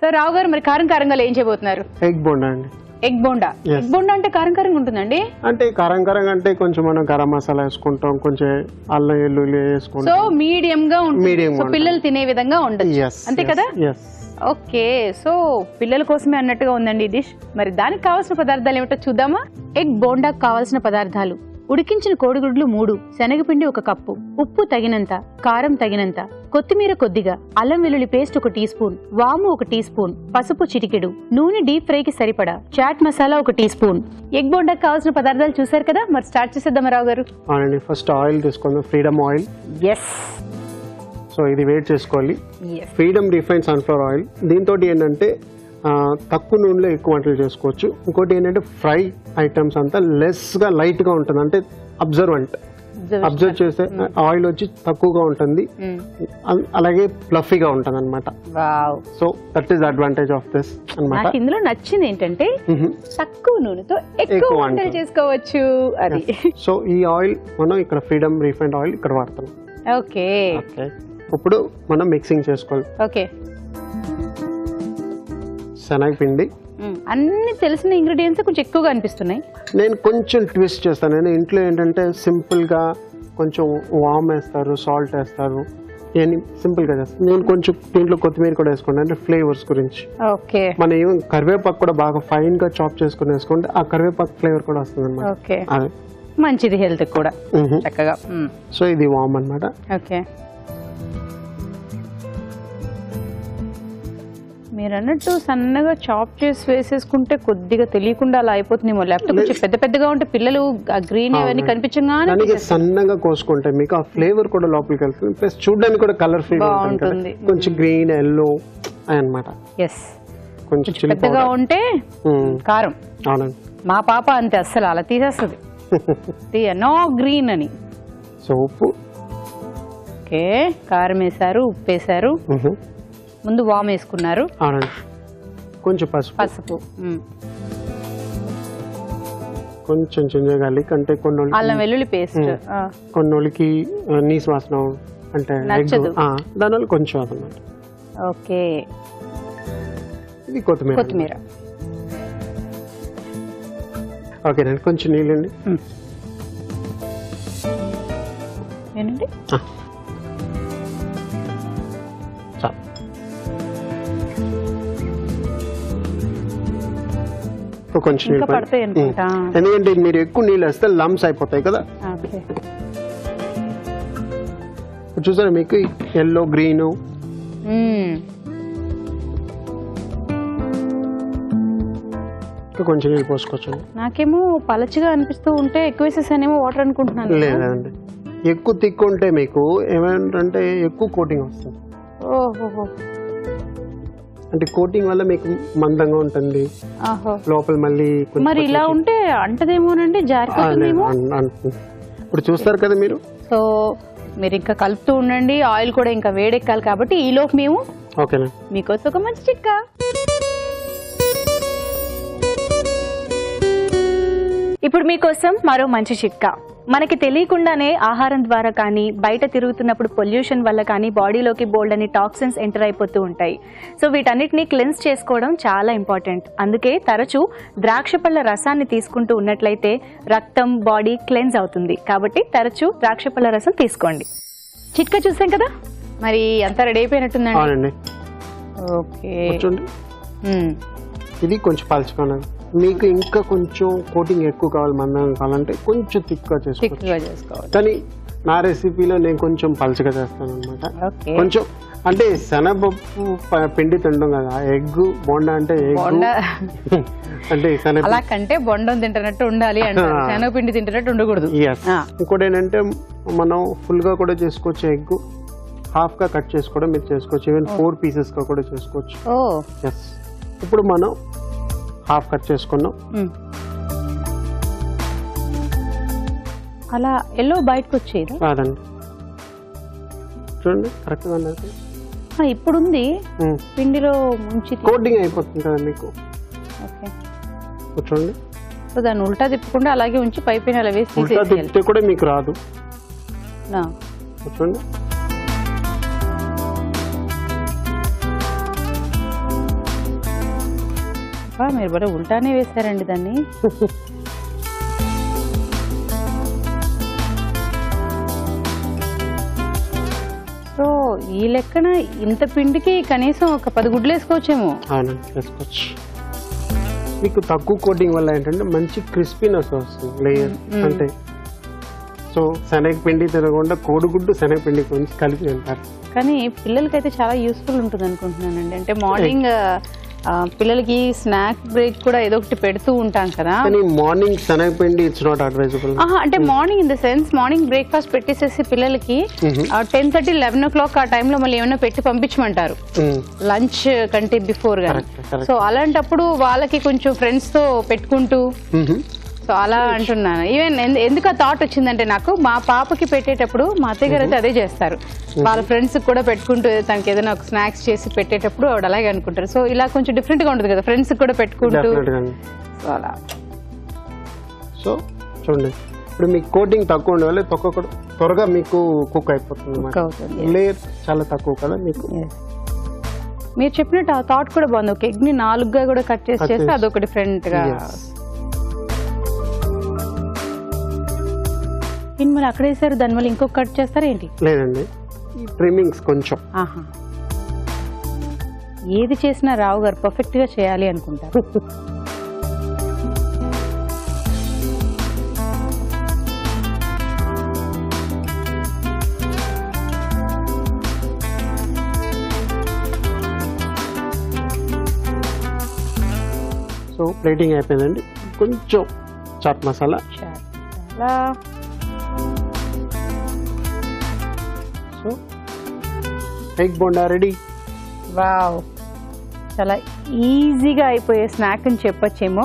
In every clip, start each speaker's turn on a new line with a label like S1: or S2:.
S1: So రావు గారు మరి కారం కారంగా ఏం చేయబోతున్నారు?
S2: ఎగ్ బోండా అండి.
S1: ఎగ్ బోండా. ఎగ్ బోండా అంటే కారం కారంగా ఉంటుందండి? అంటే
S2: కారం కారంగా అంటే కొంచెం మనం గరం మసాలా వేసుకుంటాం, కొంచెం అల్లం వెల్లుల్లి వేసుకుంటాం.
S1: సో మీడియం గా ఉంటుంది, సో పిల్లలు తినే విధంగా ఉండదు అంతే కదా? ఓకే, సో పిల్లల కోసమే అన్నట్టుగా ఉందండి ఈ డిష్. మరి దానికి కావాల్సిన పదార్థాలు ఏమిటో చూద్దామా? ఎగ్ బోండా కావాల్సిన పదార్థాలు: ఉడికించిన కోడిగుడ్లు 3, శనగపిండి 1 కప్పు, ఉప్పు తగినంత, కారం తగినంత, కొత్తిమీర కొద్దిగా, అల్లం వెల్లుల్లి పేస్ట్ 1 టీ స్పూన్, వాము 1 టీ స్పూన్, పసుపు చిటికెడు, నూనె డీప్ ఫ్రై కి సరిపడా, chaat masala 1 teaspoon. Egg బోండాకి కావాల్సిన పదార్థాలు చూసారు కదా, మరి స్టార్ట్ చేసేద్దాం రావు గారు.
S2: అవునండి, ఫస్ట్ ఆయిల్ తీసుకుందాం, ఫ్రీడమ్ ఆయిల్. సో ఇది వేడి చేసుకోవాలి. Freedom refined sunflower oil. దీంతో ఏంటంటే తక్కువ నూనెలో ఎక్కువ వంటలు చేసుకోవచ్చు. ఇంకోటి ఏంటంటే ఫ్రై ఐటమ్స్ అంతా లెస్ గా లైట్ గా ఉంటుంది, అంటే అబ్జర్వ్ చేస్తే ఆయిల్ వచ్చి తక్కువగా ఉంటుంది, అలాగే ఫ్లఫీగా ఉంటుంది అనమాట. So that is advantage of this అన్నమాట.
S1: ఇందులో నచ్చింది ఏంటంటే తక్కువ నూనెతో ఎక్కువ వంటలు చేసుకోవచ్చు అది.
S2: సో ఈ ఆయిల్ మనం ఇక్కడ ఫ్రీడమ్ రిఫైన్డ్ ఆయిల్ ఇక్కడ వాడుతున్నాం.
S1: ఓకే,
S2: ఇప్పుడు మనం మిక్సింగ్ చేసుకోవాలి.
S1: ఓకే,
S2: శనగపిండి
S1: అన్ని తెలిసిన ఇంగ్రీడియంట్స్ కొంచెం ఎక్కువగా అనిపిస్తున్నాయి.
S2: నేను కొంచెం ట్విస్ట్ చేస్తాను. నేను ఇంట్లో ఏంటంటే సింపుల్ గా కొంచెం వామ్ వేస్తారు, సాల్ట్ వేస్తారు, సింపుల్ గా చేస్తాను. నేను కొంచెం దీంట్లో కొత్తిమీర కూడా వేసుకుంటాను, అంటే ఫ్లేవర్స్ గురించి.
S1: ఓకే,
S2: మనం ఏం కరివేపాకు కూడా బాగా ఫైన్ గా చాప్ చేసుకుని వేసుకుంటే ఆ కరివేపాకు ఫ్లేవర్ కూడా వస్తుంది అన్నమాట.
S1: ఓకే, మంచిది హెల్త్ కూడా చక్కగా.
S2: సో ఇది వామ్ అన్నమాట.
S1: ఓకే, మీరు అన్నట్టు సన్నగా చాప్ చేసి వేసేసుకుంటే కొద్దిగా తెలియకుండా అలా అయిపోతుందేమో, లేకపోతే కొంచెం పెద్ద పెద్దగా ఉంటే పిల్లలు గ్రీన్ అవన్నీ కనిపించగానే
S2: సన్నగా కోసుకుంటే మీకు ఆ ఫ్లేవర్ కూడా లోపలికి వెళ్తుంది, ప్లస్ చూడడానికి కూడా కలర్ఫుల్ గా ఉంటుంది, కొంచెం గ్రీన్ ఎల్లో అన్నమాట. కొంచెం
S1: పెద్దగా ఉంటే కారం.
S2: అవునండి,
S1: మా పాప అంతే, అస్సలు అలా తీసేస్తుంది నో గ్రీన్ అని.
S2: సో ఉప్పు,
S1: ఓకే, కారం వేసారు, ఉప్పు వేసారు, ముందు వామ్ వేసుకున్నారు,
S2: కొంచెం పసుపు, కొంచెం చింజగాలి అంటే కొన్ని
S1: అల్లం వెల్లుల్లి పేస్ట్,
S2: కొన్నోళ్ళకి నీసు వాసన అంటే దానివల్ల కొంచెం అదన్నమాట.
S1: ఓకే,
S2: ఇది కొత్తిమీర. ఓకేనండి, కొంచెం నీళ్ళండి.
S1: ఏంటండి
S2: కొంచెం నీళ్ళు పడతాయి, ఎందుకంటే మీరు ఎక్కువ నీళ్ళు వేస్తే లమ్స్ అయిపోతాయి కదా. చూసారా మీకు ఎల్లో గ్రీన్, కొంచెం నీళ్ళు పోసుకోవచ్చు.
S1: నాకేమో పలచగా అనిపిస్తూ ఉంటే ఎక్కువ వేసేసానేమో వాటర్ అనుకుంటున్నాను.
S2: లేదండి, ఎక్కువ తిక్కు ఉంటే మీకు ఏమంటే ఎక్కువ కోటింగ్ వస్తుంది.
S1: ఓహో,
S2: అంటే కోటింగ్ వల్ల మీకు మందంగా ఉంటుంది లోపల. మళ్ళీ
S1: మరి ఇలా ఉంటే అంటదేమోనండి, జారిపోతుందేమో.
S2: ఇప్పుడు చూస్తారు కదా మీరు.
S1: సో మీరు ఇంకా కలుపుతూ ఉండండి, ఆయిల్ కూడా ఇంకా వేడెక్కాలి కాబట్టి ఈలోపు మేము మీకోసం ఒక మంచి చిట్కా.
S3: ఇప్పుడు మీకోసం మరో మంచి చిట్కా. మనకి తెలియకుండానే ఆహారం ద్వారా కానీ బయట తిరుగుతున్నప్పుడు పొల్యూషన్ వల్ల కానీ బాడీలోకి బోల్డ్ అని టాక్సిన్స్ ఎంటర్ అయిపోతూ ఉంటాయి. సో వీటన్నిటిని క్లెన్స్ చేసుకోవడం చాలా ఇంపార్టెంట్. అందుకే తరచూ ద్రాక్ష పళ్ళ రసాన్ని తీసుకుంటూ ఉన్నట్లయితే రక్తం, బాడీ క్లెన్స్ అవుతుంది. కాబట్టి తరచూ ద్రాక్ష పళ్ళ రసం తీసుకోండి.
S1: చిట్కా చూసాం కదా, మరి అంతా రెడీ అయిపోయినట్టుందండి.
S2: ఓకే, ఇది కొంచెం పలుచుకున్నది. మీకు ఇంకా కొంచెం కోటింగ్ ఎక్కువ కావాలి, మందంగా కావాలంటే కొంచెం థిక్గా చేసుకోవాలి. కానీ నా రెసిపీలో నేను కొంచెం పలుచగా చేస్తాను అనమాట. కొంచెం అంటే శనగపప్పు పిండి తింటాం కదా, ఎగ్ బోండా అంటే అంటే
S1: అలా కంటే బొండం తింటున్నట్టు ఉండాలి, శనగపిండి తింటున్నట్టు ఉండకూడదు.
S2: ఇంకోటి ఏంటంటే మనం ఫుల్ గా కూడా చేసుకోవచ్చు, ఎగ్ హాఫ్ గా కట్ చేసుకోవడం మీరు చేసుకోవచ్చు, ఈవెన్ 4 పీసెస్ గా కూడా చేసుకోవచ్చు. ఇప్పుడు మనం హాఫ్ కట్ చేసుకున్నాం.
S1: అలా ఎల్లో బయటకు వచ్చేది
S2: కాదండి, చూడండి కరెక్ట్ గా
S1: ఇప్పుడు ఉంది. పిండిలో ముంచి
S2: కోటింగ్ అయిపోతుంది కదా మీకు. చూడండి,
S1: సో దాన్ని ఉల్టా తిప్పకుండా అలాగే ఉంచి పైపైన అలా వేసి
S2: ఉల్టా తిప్పితే కూడా మీకు రాదు. చూడండి.
S1: మీరు బరే ఉల్టానే వేశారండి దాన్ని. సో ఈ లెక్కన ఇంత పిండికి కనీసం ఒక 10 గుడ్లు వేసుకోవచ్చేమో.
S2: అవునండి, వేసుకోవచ్చు. మీకు తక్కువ కోటింగ్ వల్ల ఏంటంటే మంచి క్రిస్పీనెస్ వస్తుంది లేయర్. అంటే సో శనగపిండి తినకుండా కోడిగుడ్డు శనగపిండి కొంచెం కలిపి తింటారు.
S1: కానీ పిల్లలకైతే చాలా యూస్ఫుల్ ఉంటుంది అనుకుంటున్నానండి. అంటే మార్నింగ్ పిల్లలకి స్నాక్ బ్రేక్ కూడా ఏదో ఒకటి పెడుతూ ఉంటాం కదా.
S2: కానీ మార్నింగ్ శనగపిండి ఇట్స్ నాట్ అడ్వైజబుల్.
S1: అంటే morning in the sense morning breakfast పెట్టేసేసి పిల్లలకి 10:30, 11 o'clock ఆ టైంలో మళ్ళీ ఏమైనా పెట్టి పంపించమంటారు లంచ్ కంటే బిఫోర్ గా. సో అలాంటప్పుడు వాళ్ళకి కొంచెం ఫ్రెండ్స్ తో పెట్టుకుంటూ సో అలా అంటున్నాను. ఈవెన్ ఎందుకు ఆ థాట్ వచ్చిందంటే నాకు మా పాపకి పెట్టేటప్పుడు మా అత్తయ్య గారు అయితే అదే చేస్తారు. వాళ్ళ ఫ్రెండ్స్ కూడా పెట్టుకుంటూ తనకి ఏదైనా ఒక స్నాక్స్ చేసి పెట్టేటప్పుడు ఆవిడ అలాగే అనుకుంటారు. సో ఇలా కొంచెం డిఫరెంట్ గా ఉంటుంది కదా ఫ్రెండ్స్ కూడా పెట్టుకుంటూ. సో అలా
S2: సో చూడండి, ఇప్పుడు మీకు కోటింగ్ తక్కువ ఉండే వల్ల త్వరగా మీకు కుక్ అయిపోతుంది. లేయర్ చాలా తక్కువ కదా మీకు.
S1: మీరు చెప్పినట్టు ఆ థాట్ కూడా బాగుంది. ఒక ఎగ్ ని 4గా కూడా కట్ చేస్తే అదొక డిఫరెంట్ గా. మరి అక్కడ వేసారు, దానివల్ల ఇంకొక కట్ చేస్తారా ఏంటి?
S2: లేదండి, ట్రిమ్మింగ్స్ కొంచెం.
S1: ఏది చేసినా రావు గారు పర్ఫెక్ట్ గా చేయాలి అనుకుంటారు.
S2: సో ప్లేటింగ్ అయిపోయిందండి. కొంచెం chaat masala. So egg bonda ready.
S1: Wow, చాలా ఈజీగా అయిపోయే స్నాక్ అని చెప్పొచ్చేమో.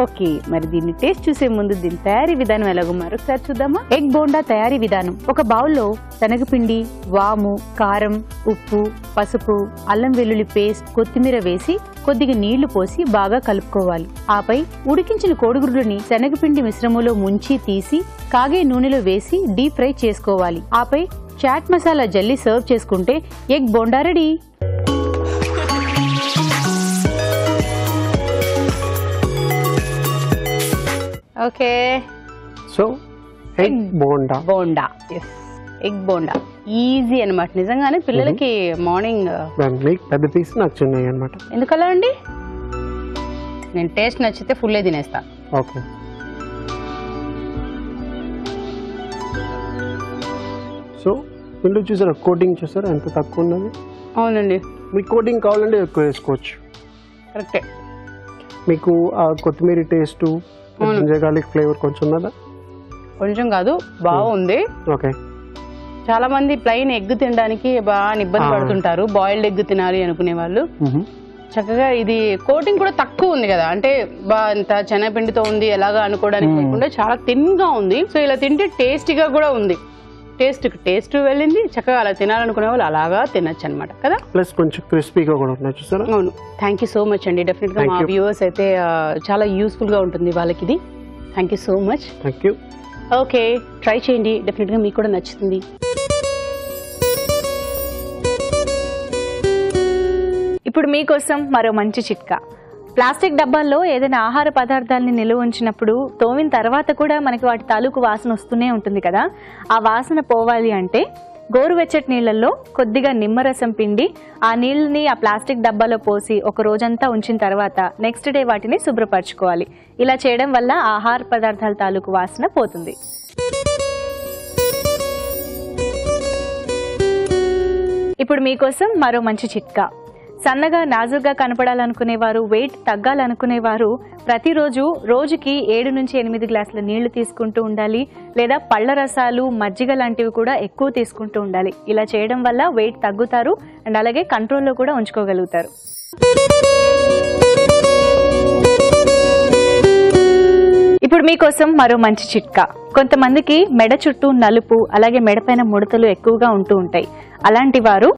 S1: ఓకే, మరి దీన్ని టేస్ట్ చూసే ముందు దీని తయారీ విధానం ఎలాగో మరొకసారి చూద్దామా. ఎగ్ బోండా తయారీ విధానం: ఒక బౌల్లో శనగపిండి, వాము, కారం, ఉప్పు, పసుపు, అల్లం వెల్లుల్లి పేస్ట్, కొత్తిమీర వేసి కొద్దిగా నీళ్లు పోసి బాగా కలుపుకోవాలి. ఆపై ఉడికించిన కోడిగుడ్లని శనగపిండి మిశ్రమంలో ముంచి తీసి కాగే నూనెలో వేసి డీప్ ఫ్రై చేసుకోవాలి. ఆపై చాట్ మసాలా జల్లి సర్వ్ చేసుకుంటే egg bonda ready. Okay,
S2: so egg bonda.
S1: Bonda, yes, egg bonda easy అన్నమాట. నిజంగానే పిల్లలకి మార్నింగ్
S2: పెద్ద పీస్ నాకు చిన్నవి అనమాట.
S1: ఎందుకలా అండి? నేను టేస్ట్ నచ్చితే ఫుల్లే తినేస్తా.
S2: ఓకే, సో ఇందులో చూసారా కోటింగ్ చూసారా ఎంత తక్కువ ఉన్నది?
S1: అవునండి,
S2: మీకు కోటింగ్ కావాలంటే ఎక్కువ వేసుకోవచ్చు.
S1: కరెక్టే.
S2: మీకు ఆ కొత్తిమీర టేస్ట్, గార్లిక్ ఫ్లేవర్ కొంచెం ఉన్నదా?
S1: కొంచెం కాదు, బాగుంది.
S2: ఓకే,
S1: చాలా మంది ప్లెయిన్ ఎగ్ తినడానికి బాగా ఇబ్బంది పడుతుంటారు. బాయిల్డ్ ఎగ్ తినాలి అనుకునే వాళ్ళు. చక్కగా ఇది కోటింగ్ కూడా తక్కువ ఉంది కదా, అంటే ఇంత శనగపిండితో ఉంది ఎలాగా అనుకోవడానికి కాకుండా చాలా థిన్ గా ఉంది. సో ఇలా తింటే టేస్టీగా కూడా ఉంది. టేస్ట్ వెళ్ళింది. చక్కగా అలా తినాలనుకునే వాళ్ళు అలాగా తినచ్చు అనమాట కదా.
S2: ప్లస్ కొంచెం క్రిస్పీగా కూడా ఉన్నాయి చూసారా.
S1: అవును, థ్యాంక్ యూ సో మచ్ అండి. డెఫినెట్ గా మా వ్యూవర్స్ అయితే చాలా యూస్ఫుల్ గా ఉంటుంది వాళ్ళకి ఇది. Thank you so much.
S2: Thank you.
S1: Okay, try చేయండి, డెఫినెట్ గా మీకు కూడా నచ్చుతుంది.
S3: ఇప్పుడు మీకోసం మరో మంచి చిట్కా. ప్లాస్టిక్ డబ్బాల్లో ఏదైనా ఆహార పదార్థాలని నిల్వ ఉంచినప్పుడు తోమిన తర్వాత కూడా మనకి వాటి తాలూకు వాసన వస్తూనే ఉంటుంది కదా. ఆ వాసన పోవాలి అంటే గోరువెచ్చటి నీళ్లలో కొద్దిగా నిమ్మరసం పిండి ఆ నీళ్ళని ఆ ప్లాస్టిక్ డబ్బాలో పోసి ఒక రోజంతా ఉంచిన తర్వాత నెక్స్ట్ డే వాటిని శుభ్రపరచుకోవాలి. ఇలా చేయడం వల్ల ఆహార పదార్థాల తాలూకు వాసన పోతుంది. ఇప్పుడు మీకోసం మరో మంచి చిట్కా. సన్నగా నాజుగా కనపడాలనుకునేవారు, వెయిట్ తగ్గాలనుకునేవారు ప్రతిరోజు రోజుకి 7 నుంచి 8 గ్లాసుల నీళ్లు తీసుకుంటూ ఉండాలి. లేదా పళ్ళ రసాలు, మజ్జిగ లాంటివి కూడా ఎక్కువ తీసుకుంటూ ఉండాలి. ఇలా చేయడం వల్ల వెయిట్ తగ్గుతారు అండ్ అలాగే కంట్రోల్లో కూడా ఉంచుకోగలుగుతారు. ఇప్పుడు మీకోసం మరో మంచి చిట్కా. కొంతమందికి మెడ చుట్టూ నలుపు అలాగే మెడపైన ముడతలు ఎక్కువగా ఉంటూ ఉంటాయి. అలాంటి వారు